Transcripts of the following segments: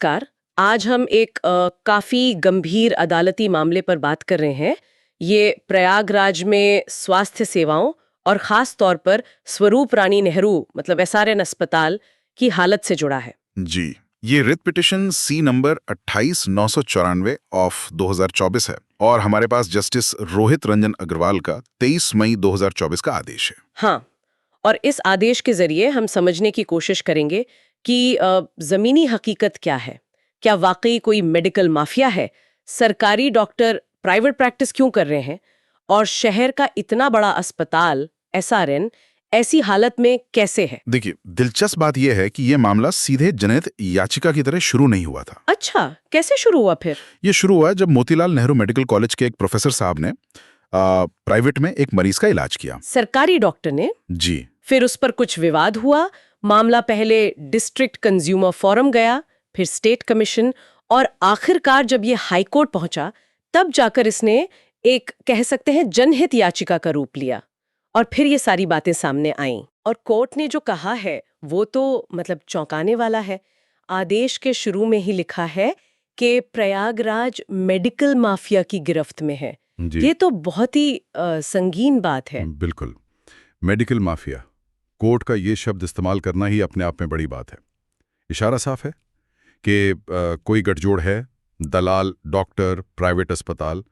Car आज हम एक काफी गंभीर अदालती मामले पर बात कर रहे हैं। ये प्रयागराज में स्वास्थ्य सेवाओं और खास तौर पर स्वरूप रानी नेहरू मतलब एसआरएन अस्पताल की हालत से जुड़ा है। जी, ये writ petition C number 28,994 of 2024 है और हमारे पास जस्टिस रोहित रंजन अग्रवाल का 23 मई 2024 का आदेश है। हाँ, और इस आदेश के जरिए हम समझने की कोशिश करेंगे कि जमीनी हकीकत क्या है। क्या वाकई कोई मेडिकल माफिया है? सरकारी डॉक्टर प्राइवेट प्रैक्टिस क्यों कर रहे हैं? और शहर का इतना बड़ा अस्पताल एसआरएन ऐसी हालत में कैसे है? देखिए, दिलचस्प बात यह है कि यह मामला सीधे जनहित याचिका की तरह शुरू नहीं हुआ था। अच्छा, कैसे शुरू हुआ फिर? ये शुरू हुआ जब मोतीलाल नेहरू मेडिकल कॉलेज के एक प्रोफेसर साहब ने प्राइवेट में एक मरीज का इलाज किया। सरकारी डॉक्टर ने? जी, फिर उस पर कुछ विवाद हुआ। मामला पहले डिस्ट्रिक्ट कंज्यूमर फोरम गया, फिर स्टेट कमीशन, और आखिरकार जब ये हाई कोर्ट पहुंचा तब जाकर इसने एक कह सकते हैं जनहित याचिका का रूप लिया। और फिर ये सारी बातें सामने आईं और कोर्ट ने जो कहा है वो तो मतलब चौंकाने वाला है। आदेश के शुरू में ही लिखा है कि प्रयागराज मेडिकल माफिया की गिरफ्त में है। ये तो बहुत ही संगीन बात है। बिल्कुल, मेडिकल माफिया, कोर्ट का ये शब्द इस्तेमाल करना ही अपने आप में बड़ी बात है। इशारा साफ है कि कोई गठजोड़ है, दलाल, डॉक्टर, प्राइवेट अस्पताल,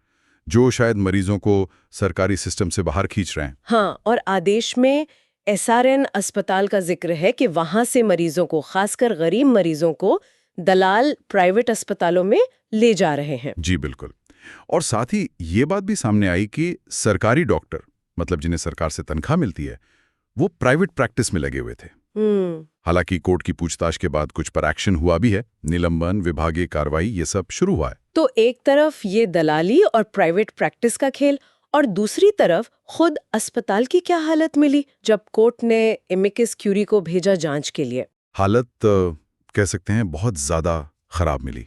जो शायद मरीजों को सरकारी सिस्टम से बाहर खींच रहे हैं। हाँ, और आदेश में एसआरएन अस्पताल का जिक्र है कि वहां से मरीजों को, खासकर गरीब मरीजों को, दलाल प्राइवेट अस्पतालों में ले जा रहे हैं। जी बिल्कुल। और साथ ही ये बात भी सामने आई कि सरकारी डॉक्टर, मतलब जिन्हें सरकार से तनख्वाह मिलती है, वो प्राइवेट प्रैक्टिस में लगे हुए थे। हालांकि कोर्ट की पूछताछ के बाद कुछ पर एक्शन हुआ भी है, निलंबन, विभागीय कार्रवाई, ये सब शुरू हुआ है। तो एक तरफ ये दलाली और प्राइवेट प्रैक्टिस का खेल, और दूसरी तरफ खुद अस्पताल की क्या हालत मिली जब कोर्ट ने एमिकस क्यूरी को भेजा जांच के लिए? हालत कह सकते हैं बहुत ज्यादा खराब मिली।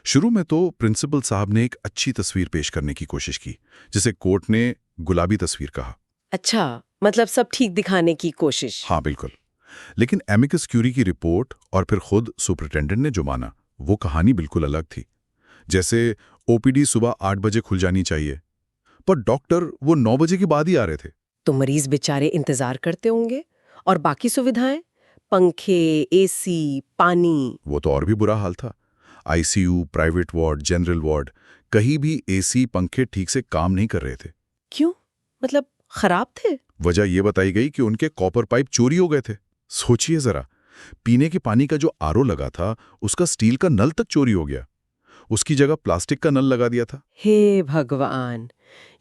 शुरू में तो प्रिंसिपल साहब ने एक अच्छी तस्वीर पेश करने की कोशिश की, जिसे कोर्ट ने गुलाबी तस्वीर कहा। अच्छा, मतलब सब ठीक दिखाने की कोशिश। हाँ बिल्कुल। लेकिन एमिकस क्यूरी की रिपोर्ट और फिर खुद सुपरिटेंडेंट ने जो माना, वो कहानी बिल्कुल अलग थी। जैसे ओपीडी सुबह 8 बजे खुल जानी चाहिए, पर डॉक्टर वो 9 बजे के बाद ही आ रहे थे। तो मरीज बेचारे इंतजार करते होंगे, और बाकी सुविधाएं, पंखे, एसी, पानी। वो तो और भी बुरा हाल था। ICU, private ward, general ward, कहीं भी एसी, पंखे ठीक से काम नहीं कर रहे थे। क्यों? मतलब खराब थे? वजह ये बताई गई कि उनके कॉपर पाइप चोरी हो गए थे। सोचिए जरा, पीने के पानी का जो आरओ लगा था, उसका स्टील का नल तक चोरी हो गया। उसकी जगह प्लास्टिक का नल लगा दिया था। हे भगवान,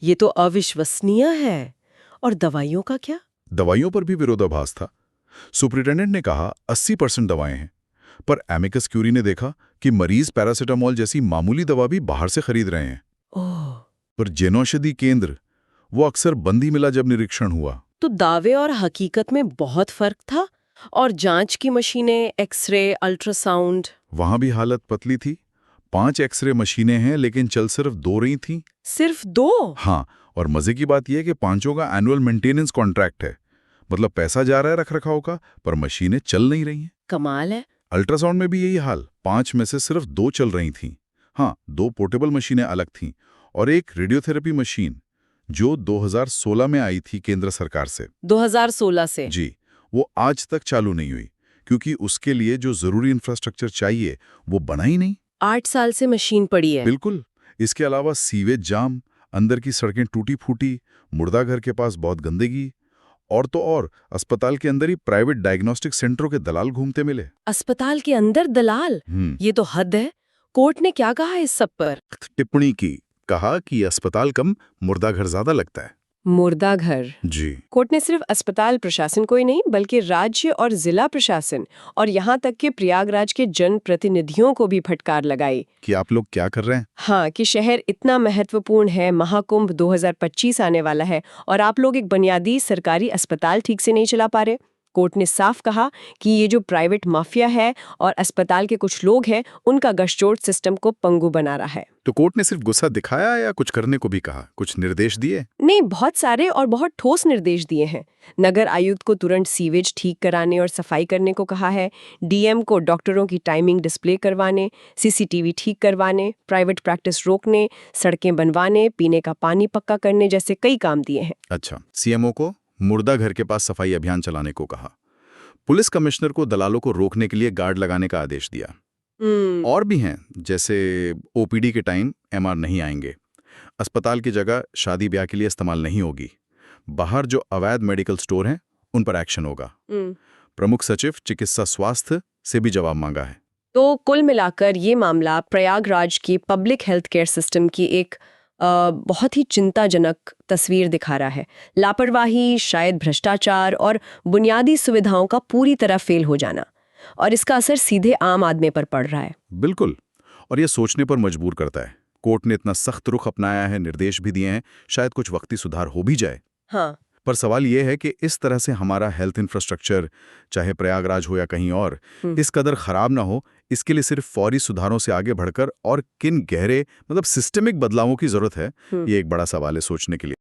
ये तो अविश्वसनीय है। और दवाइयों का क्या? दवाइयों पर भी विरोधाभास था। सुपरिटेंडेंट ने कहा 80% दवाएं हैं, पर एमिकस क्यूरी ने देखा कि मरीज पैरासिटामोल जैसी मामूली दवा भी बाहर से खरीद रहे हैं। ओह। पर जनौषधि केंद्र, वो अक्सर बंद ही मिला जब निरीक्षण हुआ। तो दावे और हकीकत में बहुत फर्क था। और जांच की मशीनें, एक्सरे, अल्ट्रासाउंड? वहां भी हालत पतली थी। 5 एक्सरे मशीनें हैं, लेकिन चल सिर्फ 2 रही थीं। सिर्फ 2? हाँ, और मजे की बात यह है कि 5 का एनुअल मेंटेनेंस कॉन्ट्रैक्ट है। मतलब पैसा जा रहा है रखरखाव का, पर मशीनें चल नहीं रही हैं। कमाल है। अल्ट्रासाउंड में भी यही हाल, 5 में से सिर्फ 2 चल रही थीं। हाँ, 2 पोर्टेबल मशीनें अलग थीं, और एक रेडियोथेरेपी मशीन जो 2016 में आई थी केंद्र सरकार से। 2016 से? जी, वो आज तक चालू नहीं हुई, क्योंकि उसके लिए जो जरूरी इंफ्रास्ट्रक्चर चाहिए वो बना ही नहीं। 8 साल से मशीन पड़ी है। बिल्कुल। इसके अलावा सीवेज जाम, अंदर की सड़कें टूटी फूटी, मुर्दा घर के पास बहुत गंदगी, और तो और अस्पताल के अंदर ही प्राइवेट डायग्नोस्टिक सेंटरों के दलाल घूमते मिले। अस्पताल के अंदर दलाल? ये तो हद है। कोर्ट ने क्या कहा इस सब पर? टिप्पणी की, कहा कि अस्पताल कम, मुर्दा घर ज्यादा लगता है। मुर्दा घर? जी। कोर्ट ने सिर्फ अस्पताल प्रशासन को ही नहीं, बल्कि राज्य और जिला प्रशासन और यहाँ तक कि प्रयागराज के जनप्रतिनिधियों को भी फटकार लगाई कि आप लोग क्या कर रहे हैं? हाँ, कि शहर इतना महत्वपूर्ण है, महाकुंभ 2025 आने वाला है, और आप लोग एक बुनियादी सरकारी अस्पताल ठीक से नहीं चला पा रहे। कोर्ट ने साफ कहा कि ये जो प्राइवेट माफिया है और अस्पताल के कुछ लोग हैं, उनका गठजोड़ सिस्टम को पंगु बना रहा है। तो कोर्ट ने सिर्फ गुस्सा दिखाया या कुछ करने को भी कहा, कुछ निर्देश दिए? नहीं, बहुत सारे और बहुत ठोस निर्देश दिए हैं। नगर आयुक्त को तुरंत सीवेज ठीक कराने और सफाई करने को कहा है, डीएम को डॉक्टरों की टाइमिंग डिस्प्ले करवाने, सीसीटीवी ठीक करवाने, प्राइवेट प्रैक्टिस रोकने, सड़कें बनवाने, पीने का पानी पक्का करने जैसे कई काम दिए हैं। अच्छा, सीएमओ को मुर्दा घर के पास सफाई अभियान चलाने को कहा। पुलिस कमिश्नर को दलालों को रोकने के लिए गार्ड लगाने का आदेश दिया। और भी हैं, जैसे ओपीडी के टाइम एमआर नहीं आएंगे, अस्पताल की जगह शादी ब्याह के लिए इस्तेमाल नहीं होगी, बाहर जो अवैध मेडिकल स्टोर हैं उन पर एक्शन होगा। प्रमुख सचिव चिकित्सा स्वास्थ्य से भी जवाब मांगा है। तो कुल मिलाकर ये मामला प्रयागराज की पब्लिक हेल्थ केयर सिस्टम की एक बहुत ही चिंताजनक तस्वीर दिखा रहा है। लापरवाही, शायद भ्रष्टाचार और बुनियादी सुविधाओं का पूरी तरह फेल हो जाना, और इसका असर सीधे आम आदमी पर पड़ रहा है। बिल्कुल, और ये सोचने पर मजबूर करता है। कोर्ट ने इतना सख्त रुख अपनाया है, निर्देश भी दिए हैं, शायद कुछ वक्ती सुधार हो भी जाए। हाँ, पर सवाल यह है कि इस तरह से हमारा हेल्थ इंफ्रास्ट्रक्चर, चाहे प्रयागराज हो या कहीं और, इस कदर खराब ना हो, इसके लिए सिर्फ फौरी सुधारों से आगे बढ़कर और किन गहरे सिस्टेमिक बदलावों की जरूरत है, ये एक बड़ा सवाल है सोचने के लिए।